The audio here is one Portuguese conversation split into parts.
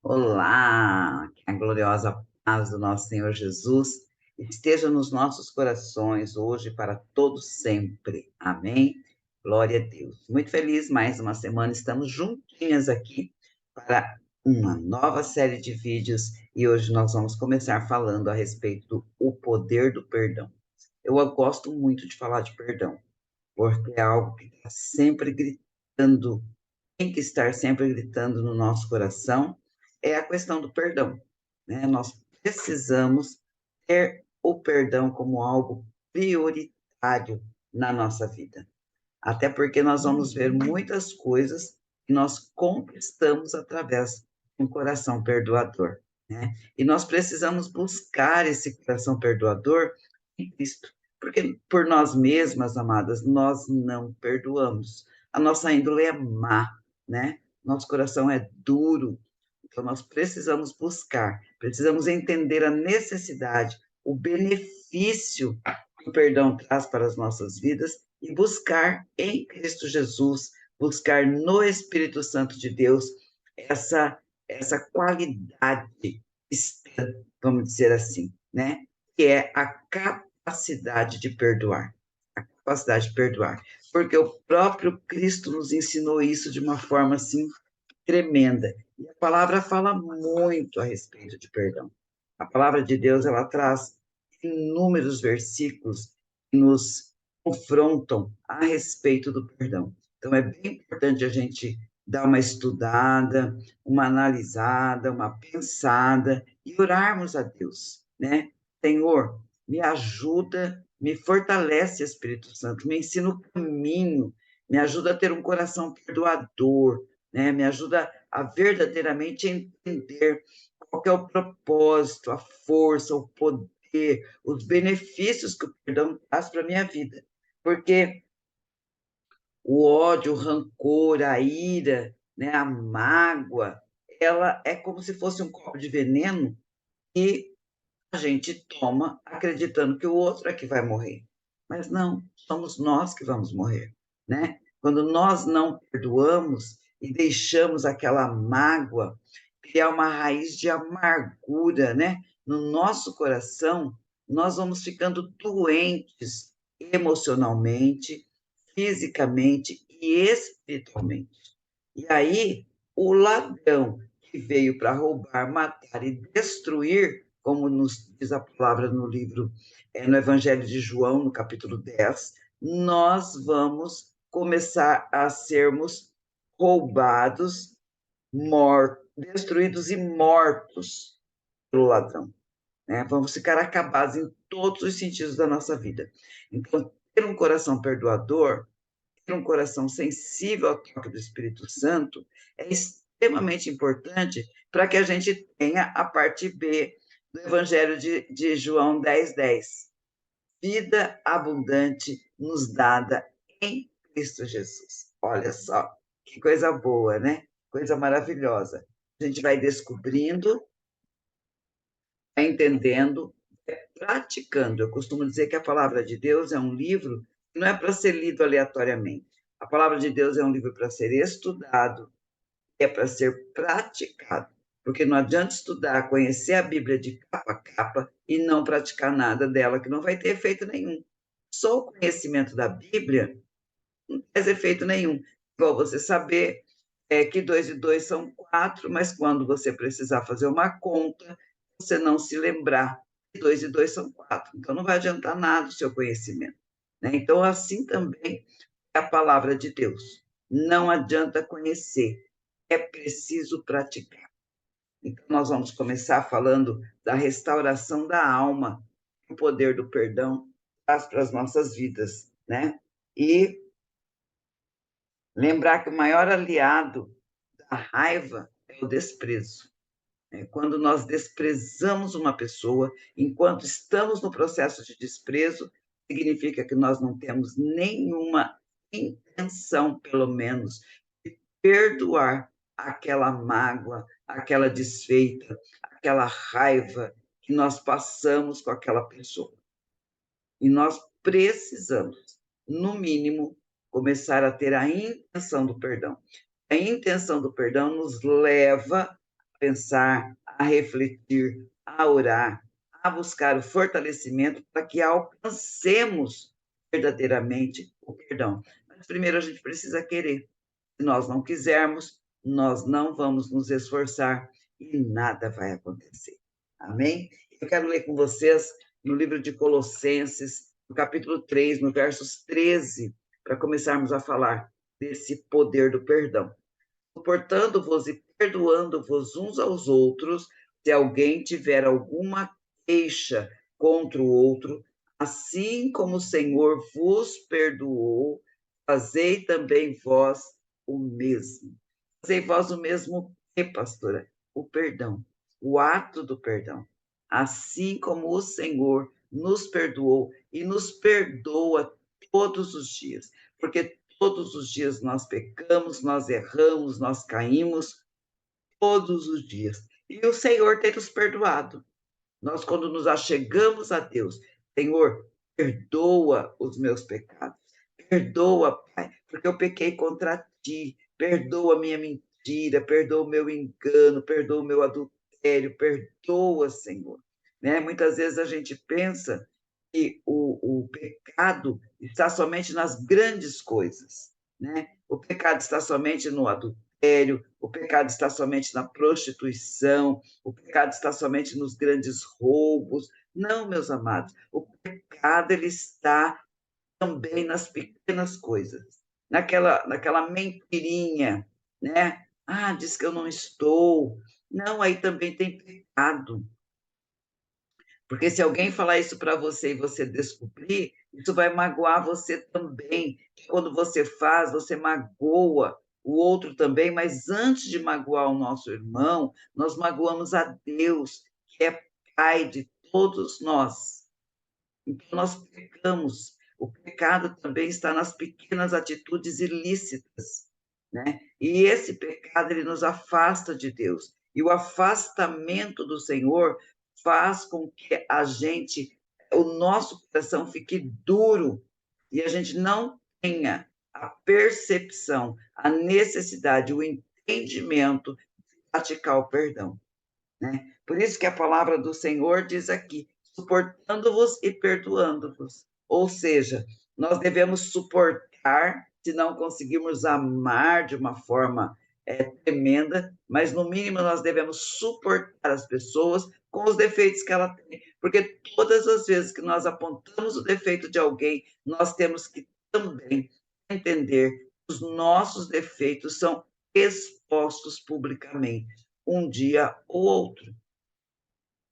Olá, que a gloriosa paz do nosso Senhor Jesus esteja nos nossos corações hoje e para todos sempre. Amém. Glória a Deus. Muito feliz, mais uma semana estamos juntinhas aqui para uma nova série de vídeos e hoje nós vamos começar falando a respeito do o poder do perdão. Eu gosto muito de falar de perdão, porque é algo que está sempre gritando, tem que estar sempre gritando no nosso coração, é a questão do perdão, né? Nós precisamos ter o perdão como algo prioritário na nossa vida. Até porque nós vamos ver muitas coisas que nós conquistamos através de um coração perdoador, né? E nós precisamos buscar esse coração perdoador em Cristo, porque por nós mesmas, amadas, nós não perdoamos. A nossa índole é má, né? Nosso coração é duro. Então nós precisamos buscar, precisamos entender a necessidade, o benefício que o perdão traz para as nossas vidas e buscar em Cristo Jesus, buscar no Espírito Santo de Deus essa qualidade, vamos dizer assim, né? Que é a capacidade de perdoar, a capacidade de perdoar, porque o próprio Cristo nos ensinou isso de uma forma assim tremenda. E a palavra fala muito a respeito de perdão. A palavra de Deus, ela traz inúmeros versículos que nos confrontam a respeito do perdão. Então, é bem importante a gente dar uma estudada, uma analisada, uma pensada e orarmos a Deus, né? Senhor, me ajuda, me fortalece, Espírito Santo, me ensina o caminho, me ajuda a ter um coração perdoador, né? Me ajuda a verdadeiramente entender qual que é o propósito, a força, o poder, os benefícios que o perdão traz para a minha vida. Porque o ódio, o rancor, a ira, né, a mágoa, ela é como se fosse um copo de veneno e a gente toma acreditando que o outro é que vai morrer. Mas não, somos nós que vamos morrer, né? Quando nós não perdoamos e deixamos aquela mágoa criar uma raiz de amargura, né, no nosso coração, nós vamos ficando doentes emocionalmente, fisicamente e espiritualmente. E aí, o ladrão que veio para roubar, matar e destruir, como nos diz a palavra no livro, no Evangelho de João, no capítulo 10, nós vamos começar a sermos roubados, mortos, destruídos e mortos pelo ladrão, né? Vamos ficar acabados em todos os sentidos da nossa vida. Então, ter um coração perdoador, ter um coração sensível ao toque do Espírito Santo é extremamente importante para que a gente tenha a parte B do Evangelho de João 10:10. Vida abundante nos dada em Cristo Jesus. Olha só, que coisa boa, né? Coisa maravilhosa. A gente vai descobrindo, vai entendendo, praticando. Eu costumo dizer que a palavra de Deus é um livro que não é para ser lido aleatoriamente. A palavra de Deus é um livro para ser estudado, é para ser praticado. Porque não adianta estudar, conhecer a Bíblia de capa a capa e não praticar nada dela, que não vai ter efeito nenhum. Só o conhecimento da Bíblia não faz efeito nenhum. Igual você saber que 2 e 2 são 4, mas quando você precisar fazer uma conta, você não se lembrar que 2 e 2 são 4. Então, não vai adiantar nada o seu conhecimento, né? Então, assim também é a palavra de Deus. Não adianta conhecer, é preciso praticar. Então, nós vamos começar falando da restauração da alma, o poder do perdão traz para as nossas vidas, né? E lembrar que o maior aliado da raiva é o desprezo. Quando nós desprezamos uma pessoa, enquanto estamos no processo de desprezo, significa que nós não temos nenhuma intenção, pelo menos, de perdoar aquela mágoa, aquela desfeita, aquela raiva que nós passamos com aquela pessoa. E nós precisamos, no mínimo, começar a ter a intenção do perdão. A intenção do perdão nos leva pensar, a refletir, a orar, a buscar o fortalecimento para que alcancemos verdadeiramente o perdão. Mas primeiro a gente precisa querer. Se nós não quisermos, nós não vamos nos esforçar e nada vai acontecer. Amém? Eu quero ler com vocês no livro de Colossenses, no capítulo 3, no versos 13, para começarmos a falar desse poder do perdão. Suportando-vos e perdoando-vos uns aos outros, se alguém tiver alguma queixa contra o outro, assim como o Senhor vos perdoou, fazei também vós o mesmo. Fazei vós o mesmo que, pastora? O perdão, o ato do perdão. Assim como o Senhor nos perdoou e nos perdoa todos os dias, porque todos os dias nós pecamos, nós erramos, nós caímos, todos os dias. E o Senhor tem nos perdoado. Nós, quando nos achegamos a Deus, Senhor, perdoa os meus pecados. Perdoa, Pai, porque eu pequei contra ti. Perdoa a minha mentira, perdoa o meu engano, perdoa o meu adultério, perdoa, Senhor. Né? Muitas vezes a gente pensa que o pecado está somente nas grandes coisas, né? O pecado está somente no adultério, o pecado está somente na prostituição, o pecado está somente nos grandes roubos. Não, meus amados, o pecado ele está também nas pequenas coisas, naquela mentirinha, né? Ah, diz que eu não estou. Não, aí também tem pecado. Porque se alguém falar isso para você e você descobrir, isso vai magoar você também. Quando você faz, você magoa o outro também, mas antes de magoar o nosso irmão, nós magoamos a Deus, que é Pai de todos nós. Então, nós pecamos. O pecado também está nas pequenas atitudes ilícitas, né? E esse pecado, ele nos afasta de Deus. E o afastamento do Senhor faz com que o nosso coração fique duro e a gente não tenha a percepção, a necessidade, o entendimento de praticar o perdão, né? Por isso que a palavra do Senhor diz aqui, suportando-vos e perdoando-vos. Ou seja, nós devemos suportar se não conseguirmos amar de uma forma tremenda, mas no mínimo nós devemos suportar as pessoas com os defeitos que ela tem, porque todas as vezes que nós apontamos o defeito de alguém, nós temos que também entender que os nossos defeitos são expostos publicamente um dia ou outro.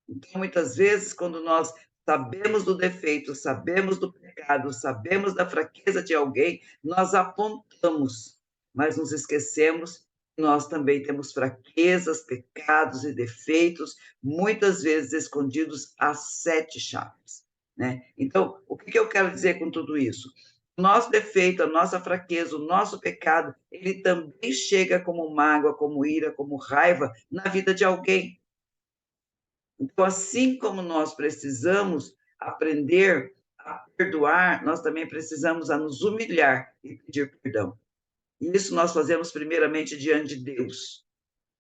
Então, muitas vezes, quando nós sabemos do defeito, sabemos do pecado, sabemos da fraqueza de alguém, nós apontamos, mas nos esquecemos que nós também temos fraquezas, pecados e defeitos, muitas vezes escondidos a sete chaves, né? Então, o que eu quero dizer com tudo isso? O nosso defeito, a nossa fraqueza, o nosso pecado, ele também chega como mágoa, como ira, como raiva na vida de alguém. Então, assim como nós precisamos aprender a perdoar, nós também precisamos a nos humilhar e pedir perdão. E isso nós fazemos primeiramente diante de Deus.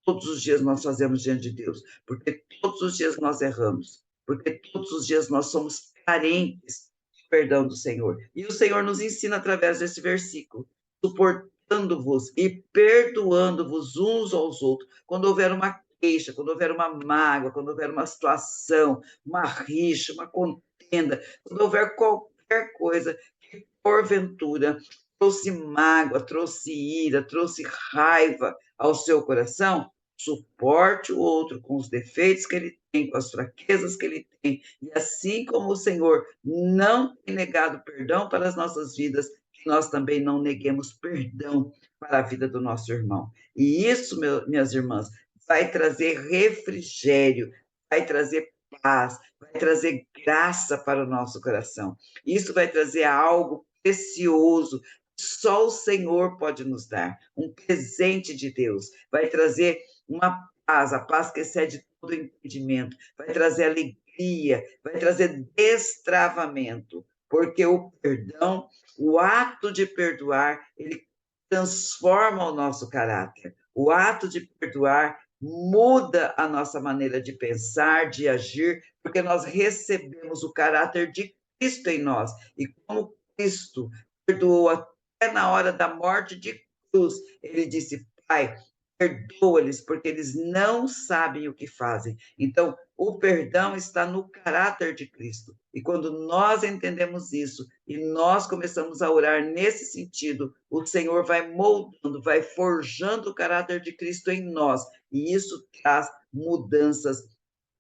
Todos os dias nós fazemos diante de Deus, porque todos os dias nós erramos, porque todos os dias nós somos carentes do perdão do Senhor. E o Senhor nos ensina através desse versículo, suportando-vos e perdoando-vos uns aos outros, quando houver uma queixa, quando houver uma mágoa, quando houver uma situação, uma rixa, uma contenda, quando houver qualquer coisa que, porventura, trouxe mágoa, trouxe ira, trouxe raiva ao seu coração, suporte o outro com os defeitos que ele tem, com as fraquezas que ele tem. E assim como o Senhor não tem negado perdão para as nossas vidas, que nós também não neguemos perdão para a vida do nosso irmão. E isso, minhas irmãs, vai trazer refrigério, vai trazer paz, vai trazer graça para o nosso coração. Isso vai trazer algo precioso, só o Senhor pode nos dar, um presente de Deus, vai trazer uma paz, a paz que excede todo entendimento, vai trazer alegria, vai trazer destravamento, porque o perdão, o ato de perdoar, ele transforma o nosso caráter. O ato de perdoar muda a nossa maneira de pensar, de agir, porque nós recebemos o caráter de Cristo em nós. E como Cristo perdoou até na hora da morte de cruz, ele disse: Pai, perdoa-lhes, porque eles não sabem o que fazem. Então, o perdão está no caráter de Cristo. E quando nós entendemos isso e nós começamos a orar nesse sentido, o Senhor vai moldando, vai forjando o caráter de Cristo em nós. E isso traz mudanças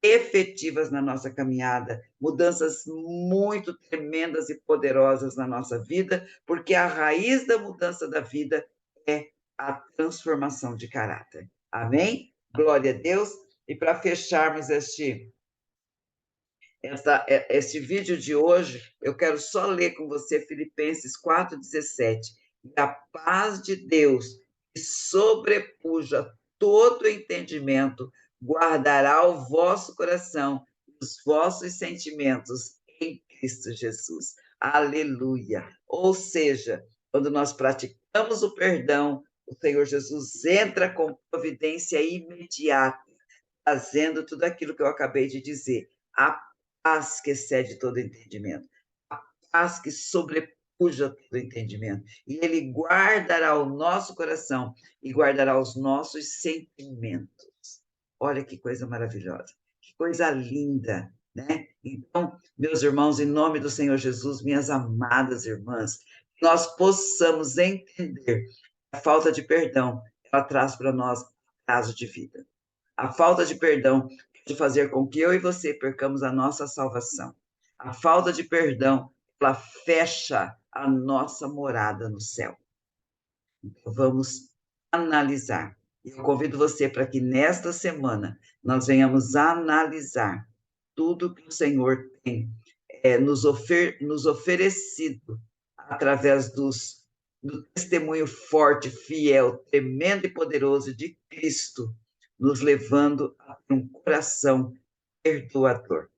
efetivas na nossa caminhada, mudanças muito tremendas e poderosas na nossa vida, porque a raiz da mudança da vida é a transformação de caráter. Amém? Glória a Deus. E para fecharmos este vídeo de hoje, eu quero só ler com você Filipenses 4,17. E a paz de Deus, que sobrepuja todo entendimento, guardará o vosso coração e os vossos sentimentos em Cristo Jesus. Aleluia! Ou seja, quando nós praticamos o perdão, o Senhor Jesus entra com providência imediata, fazendo tudo aquilo que eu acabei de dizer. A paz que excede todo entendimento, a paz que sobrepuja todo entendimento. E ele guardará o nosso coração e guardará os nossos sentimentos. Olha que coisa maravilhosa, que coisa linda, né? Então, meus irmãos, em nome do Senhor Jesus, minhas amadas irmãs, nós possamos entender a falta de perdão, ela traz para nós prazo de vida. A falta de perdão pode fazer com que eu e você percamos a nossa salvação. A falta de perdão, ela fecha a nossa morada no céu. Então, vamos analisar. Eu convido você para que nesta semana nós venhamos analisar tudo que o Senhor tem nos oferecido através do testemunho forte, fiel, tremendo e poderoso de Cristo, nos levando a um coração perdoador.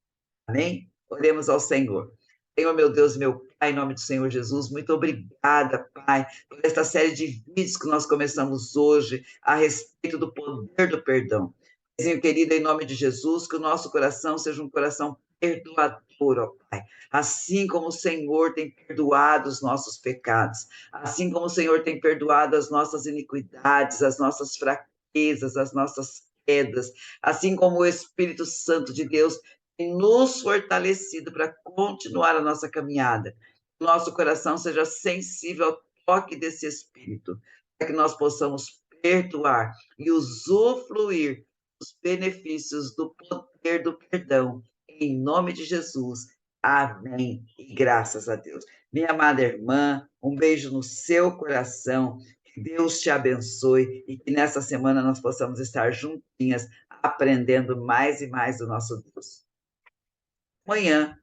Amém? Oremos ao Senhor. Senhor, meu Deus, meu Pai, em nome do Senhor Jesus, muito obrigada, Pai, por esta série de vídeos que nós começamos hoje a respeito do poder do perdão. Senhor querido, em nome de Jesus, que o nosso coração seja um coração perdoador, ó Pai. Assim como o Senhor tem perdoado os nossos pecados, assim como o Senhor tem perdoado as nossas iniquidades, as nossas fraquezas, as nossas quedas, assim como o Espírito Santo de Deus tem nos fortalecido para continuar a nossa caminhada. Que nosso coração seja sensível ao toque desse Espírito, para que nós possamos perdoar e usufruir os benefícios do poder do perdão. Em nome de Jesus. Amém. E graças a Deus. Minha amada irmã, um beijo no seu coração. Que Deus te abençoe e que nessa semana nós possamos estar juntinhas, aprendendo mais e mais do nosso Deus. Amanhã